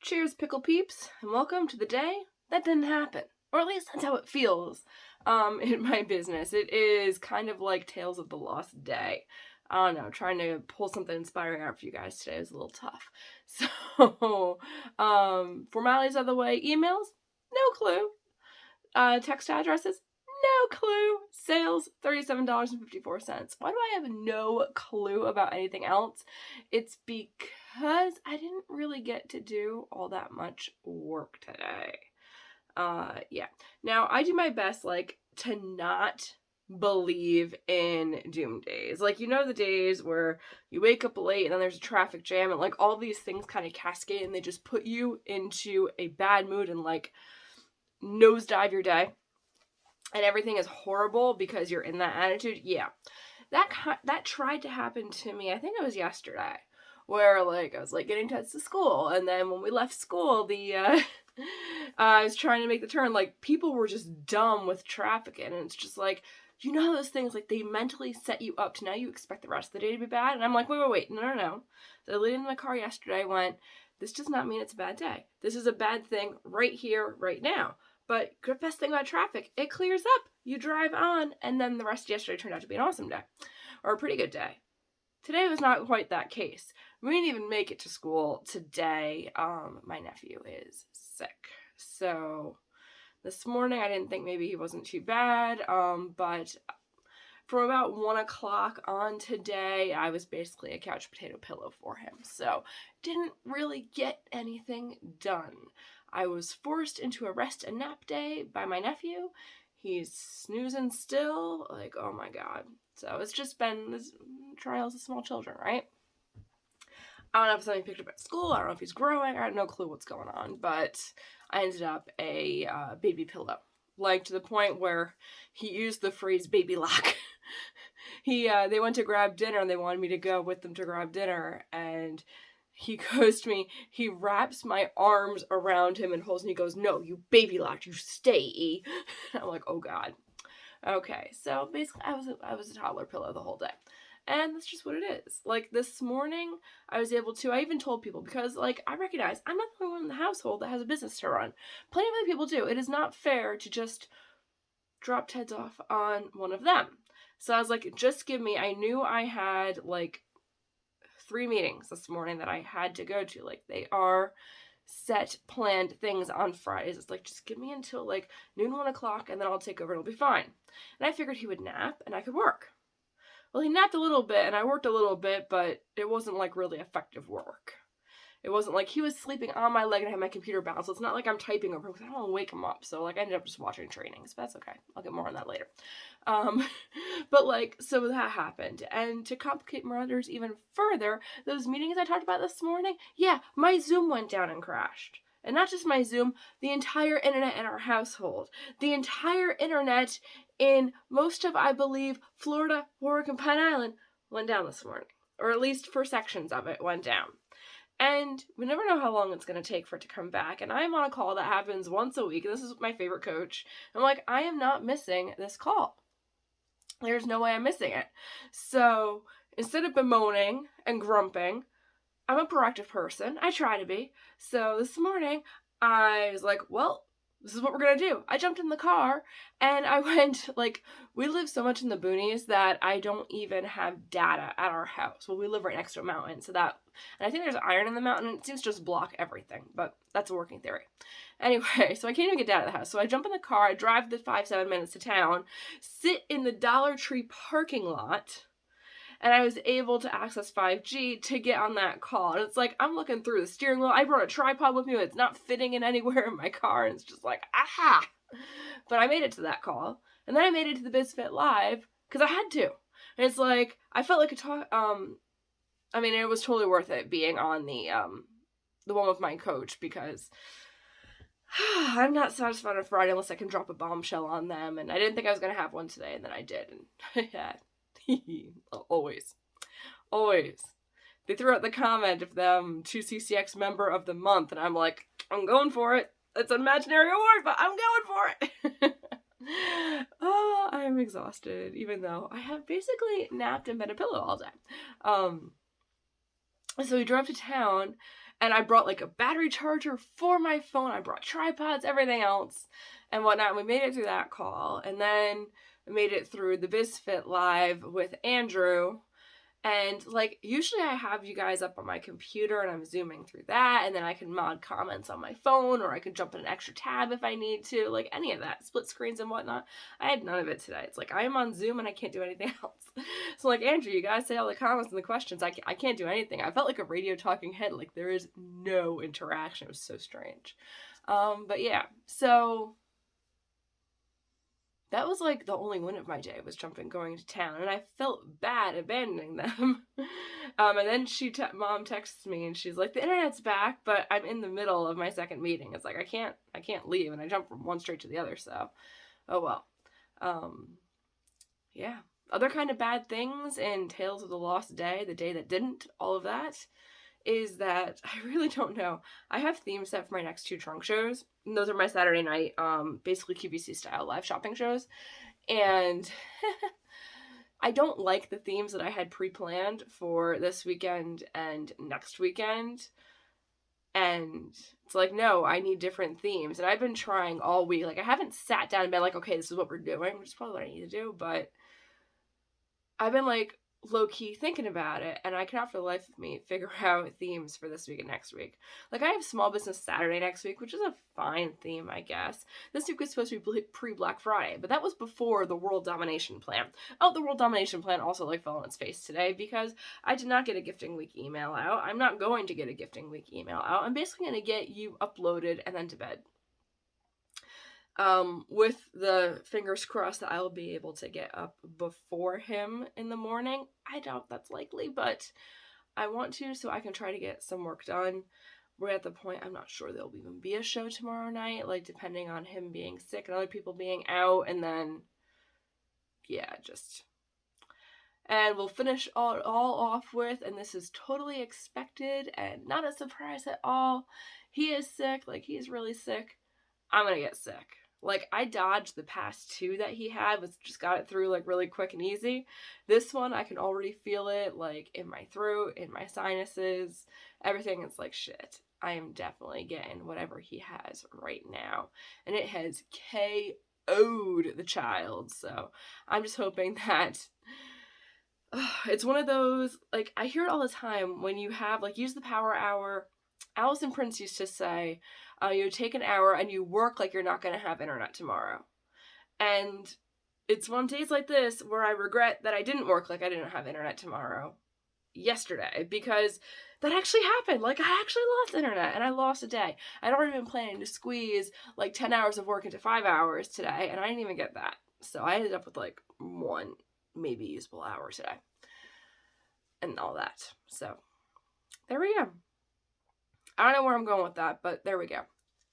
Cheers, pickle peeps, and welcome to the day that didn't happen. Or at least that's how it feels in my business. It is kind of like Tales of the Lost Day. I don't know, trying to pull something inspiring out for you guys today is a little tough. So, formalities out of the way. Emails, no clue. Text addresses, no clue. Sales, $37.54. Why do I have no clue about anything else? It's because I didn't really get to do all that much work today. Yeah. Now, I do my best, to not believe in doom days. The days where you wake up late and then there's a traffic jam and, all these things kind of cascade and they just put you into a bad mood and, nosedive your day. And everything is horrible because you're in that attitude. Yeah. That tried to happen to me, I think it was yesterday, where, I was, getting to school. And then when we left school, I was trying to make the turn, people were just dumb with traffic, and it's just those things, they mentally set you up to now you expect the rest of the day to be bad, and I'm like, wait, no. So I laid in my car yesterday, went, this does not mean it's a bad day. This is a bad thing right here, right now. But the best thing about traffic, it clears up. You drive on, and then the rest of yesterday turned out to be an awesome day, or a pretty good day. Today was not quite that case. We didn't even make it to school today. My nephew is sick. So this morning I didn't think maybe he wasn't too bad. But from about 1 o'clock on today, I was basically a couch potato pillow for him. So didn't really get anything done. I was forced into a rest and nap day by my nephew. He's snoozing still. Oh my God. So it's just been this trials of small children, right? I don't know if something picked up at school. I don't know if he's growing. I have no clue what's going on. But I ended up a baby pillow. To the point where he used the phrase baby lock. They went to grab dinner and they wanted me to go with them to grab dinner. And he goes to me, he wraps my arms around him and holds me. He goes, no, you baby locked. You stay, E. I'm like, oh God. Okay, so basically I was a toddler pillow the whole day. And that's just what it is. This morning, I was able to, I even told people, because, I recognize I'm not the only one in the household that has a business to run. Plenty of other people do. It is not fair to just drop heads off on one of them. So I was like, just give me, I knew I had, 3 meetings this morning that I had to go to. They are set, planned things on Fridays. It's just give me until noon, 1 o'clock, and then I'll take over and it'll be fine. And I figured he would nap and I could work. Well, he napped a little bit and I worked a little bit, but it wasn't really effective work. It wasn't he was sleeping on my leg and I had my computer bound, so it's not I'm typing over him because I don't want to wake him up. So I ended up just watching trainings, but that's okay. I'll get more on that later. But so that happened. And to complicate matters even further, those meetings I talked about this morning, yeah, my Zoom went down and crashed. And not just my Zoom, the entire internet in our household. The entire internet in most of, I believe, Florida, Oregon, Pine Island went down this morning. Or at least for sections of it went down. And we never know how long it's going to take for it to come back. And I'm on a call that happens once a week. And this is my favorite coach. I'm I am not missing this call. There's no way I'm missing it. So instead of bemoaning and grumping, I'm a proactive person. I try to be. So this morning, I was well, this is what we're going to do. I jumped in the car and I went, we live so much in the boonies that I don't even have data at our house. Well, we live right next to a mountain, and I think there's iron in the mountain, and it seems to just block everything, but that's a working theory. Anyway, so I can't even get data at the house. So I jump in the car, I drive the 5-7 minutes to town, sit in the Dollar Tree parking lot, and I was able to access 5G to get on that call. And it's I'm looking through the steering wheel. I brought a tripod with me, but it's not fitting in anywhere in my car. And it's just aha! But I made it to that call. And then I made it to the BizFit Live, because I had to. And it's I felt like a talk, it was totally worth it being on the one with my coach, because I'm not satisfied on Friday unless I can drop a bombshell on them. And I didn't think I was going to have one today, and then I did. And yeah. Always. They threw out the comment of them 2CCX member of the month, and I'm I'm going for it. It's an imaginary award, but I'm going for it. Oh, I'm exhausted, even though I have basically napped and been a pillow all day. So we drove to town, And I brought like a battery charger for my phone. I brought tripods, everything else and whatnot. We made it through that call. And then we made it through the BizFit Live with Andrew. And like, usually I have you guys up on my computer and I'm zooming through that, and then I can mod comments on my phone, or I can jump in an extra tab if I need to, like any of that, split screens and whatnot. I had none of it today. It's like I am on Zoom and I can't do anything else. So like, Andrew, you guys say all the comments and the questions. I can't do anything. I felt like a radio talking head. Like there is no interaction. It was so strange. But yeah, so that was like the only win of my day, was going to town, and I felt bad abandoning them. And then mom texts me and she's like, the internet's back, but I'm in the middle of my second meeting. It's like, I can't leave, and I jump from one straight to the other. So, oh well. Yeah. Other kind of bad things in Tales of the Lost Day, the day that didn't, all of that, is that I really don't know. I have themes set for my next 2 trunk shows. And those are my Saturday night, basically QVC style live shopping shows. And I don't like the themes that I had pre-planned for this weekend and next weekend. And it's like, no, I need different themes. And I've been trying all week. Like, I haven't sat down and been like, okay, this is what we're doing, which is probably what I need to do. But I've been like, low-key thinking about it, and I cannot for the life of me figure out themes for this week and next week. Like, I have Small Business Saturday next week, which is a fine theme, I guess. This week was supposed to be pre-Black Friday, but that was before the World Domination Plan. Oh, the World Domination Plan also, like, fell on its face today, because I did not get a Gifting Week email out. I'm not going to get a Gifting Week email out. I'm basically going to get you uploaded and then to bed. With the fingers crossed that I'll be able to get up before him in the morning. I doubt that's likely, but I want to, so I can try to get some work done. We're at the point, I'm not sure there'll even be a show tomorrow night, like depending on him being sick and other people being out, and then, yeah, just... And we'll finish all off with, and this is totally expected and not a surprise at all, he is sick, like he's really sick. I'm gonna get sick. Like, I dodged the past 2 that he had, but just got it through, like, really quick and easy. This one, I can already feel it, like, in my throat, in my sinuses, everything. It's like, shit, I am definitely getting whatever he has right now. And it has KO'd the child, so I'm just hoping that... it's one of those, like, I hear it all the time when you have, like, use the power hour. Allison Prince used to say, you take an hour and you work like you're not going to have internet tomorrow. And it's on days like this where I regret that I didn't work like I didn't have internet tomorrow yesterday, because that actually happened. Like, I actually lost internet and I lost a day. I'd already been planning to squeeze like 10 hours of work into 5 hours today, and I didn't even get that. So I ended up with like 1 maybe usable hour today and all that. So there we go. I don't know where I'm going with that, but there we go.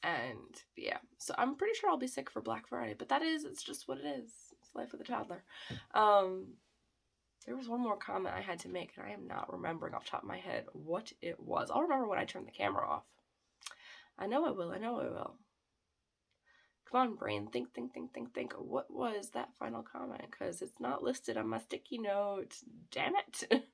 And yeah, so I'm pretty sure I'll be sick for Black Friday, but it's just what it is. It's life with a toddler. There was one more comment I had to make, and I am not remembering off the top of my head what it was. I'll remember when I turn the camera off. I know I will. Come on, brain. Think. What was that final comment? Because it's not listed on my sticky note. Damn it.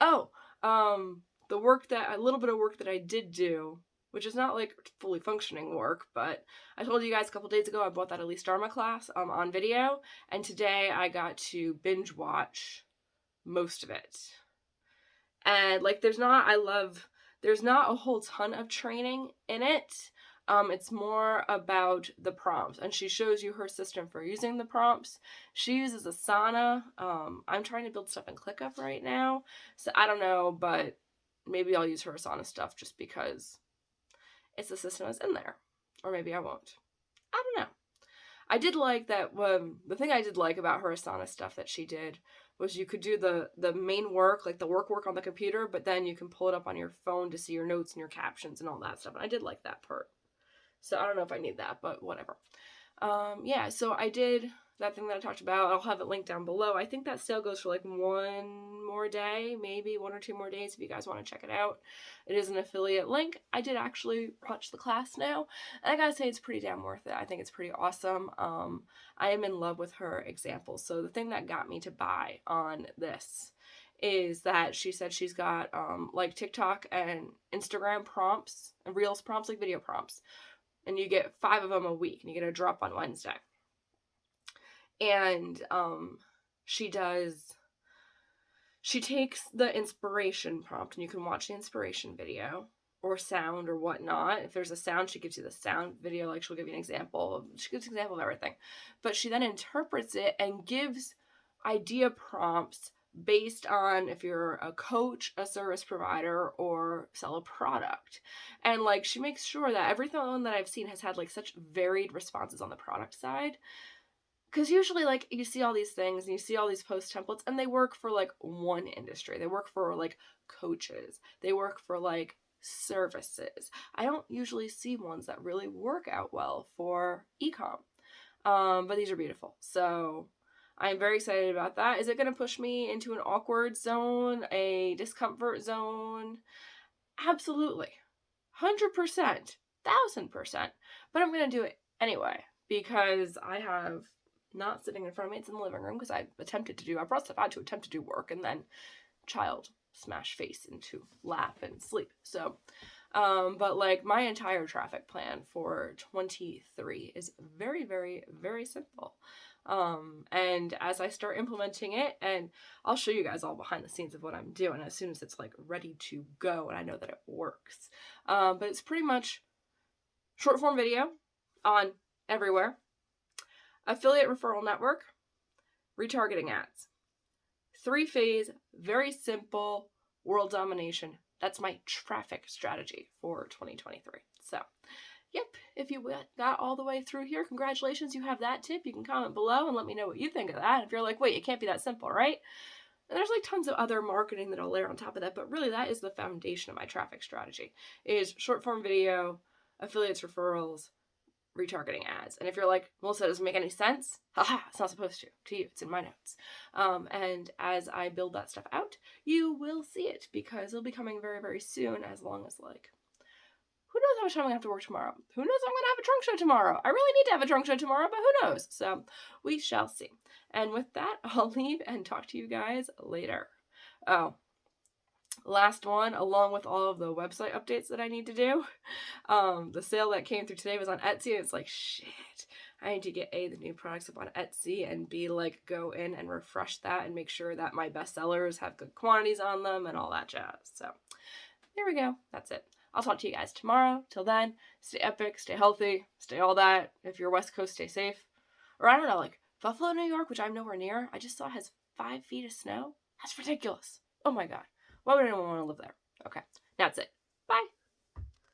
Oh, a little bit of work that I did do, which is not like fully functioning work, but I told you guys a couple days ago I bought that Elise Dharma class on video, and today I got to binge watch most of it. And like, there's not a whole ton of training in it. It's more about the prompts, and she shows you her system for using the prompts. She uses Asana. I'm trying to build stuff in ClickUp right now, so I don't know, but maybe I'll use her Asana stuff just because it's the system that's in there. Or maybe I won't. I don't know. I did like that, the thing I did like about her Asana stuff that she did was you could do the main work, like the work on the computer, but then you can pull it up on your phone to see your notes and your captions and all that stuff. And I did like that part. So I don't know if I need that, but whatever. Yeah, so I did that thing that I talked about. I'll have it linked down below. I think that sale goes for like 1 more day, maybe 1 or 2 more days if you guys want to check it out. It is an affiliate link. I did actually watch the class now, and I gotta say it's pretty damn worth it. I think it's pretty awesome. I am in love with her examples. So the thing that got me to buy on this is that she said she's got like TikTok and Instagram prompts and Reels prompts, like video prompts. And you get 5 of them a week, and you get a drop on Wednesday. And she takes the inspiration prompt, and you can watch the inspiration video or sound or whatnot. If there's a sound, she gives you the sound video, like she'll give you an example. She gives an example of everything. But she then interprets it and gives idea prompts based on if you're a coach, a service provider, or sell a product. And like she makes sure that everything that I've seen has had like such varied responses on the product side. Because usually, like, you see all these things and you see all these post templates, and they work for like one industry. They work for like coaches. They work for like services. I don't usually see ones that really work out well for e-com. But these are beautiful. So I'm very excited about that. Is it going to push me into an awkward zone, a discomfort zone? Absolutely. 100%, 1000%. But I'm going to do it anyway, because I have not sitting in front of me. It's in the living room because I brought stuff out to attempt to do work, and then child smash face into lap and sleep. So, but like my entire traffic plan for 23 is very, very, very simple. And as I start implementing it, and I'll show you guys all behind the scenes of what I'm doing as soon as it's like ready to go and I know that it works. But it's pretty much short form video on everywhere, affiliate referral network, retargeting ads, 3-phase, very simple world domination. That's my traffic strategy for 2023. So, yep, if you got all the way through here, congratulations, you have that tip. You can comment below and let me know what you think of that. If you're like, wait, it can't be that simple, right? And there's like tons of other marketing that I'll layer on top of that, but really that is the foundation of my traffic strategy, is short form video, affiliates, referrals, retargeting ads. And if you're like, Melissa, it doesn't make any sense, haha, it's not supposed to you, it's in my notes. And as I build that stuff out, you will see it, because it'll be coming very, very soon, as long as like, who knows how much time I'm gonna have to work tomorrow? Who knows if I'm gonna have a trunk show tomorrow? I really need to have a trunk show tomorrow, but who knows? So we shall see. And with that, I'll leave and talk to you guys later. Oh, last one, along with all of the website updates that I need to do. The sale that came through today was on Etsy, and it's like, shit, I need to get A, the new products up on Etsy, and B, like go in and refresh that and make sure that my best sellers have good quantities on them and all that jazz. So there we go. That's it. I'll talk to you guys tomorrow. Till then, stay epic, stay healthy, stay all that. If you're West Coast, stay safe. Or I don't know, like Buffalo, New York, which I'm nowhere near, I just saw has 5 feet of snow. That's ridiculous. Oh my God. Why would anyone want to live there? Okay, that's it. Bye.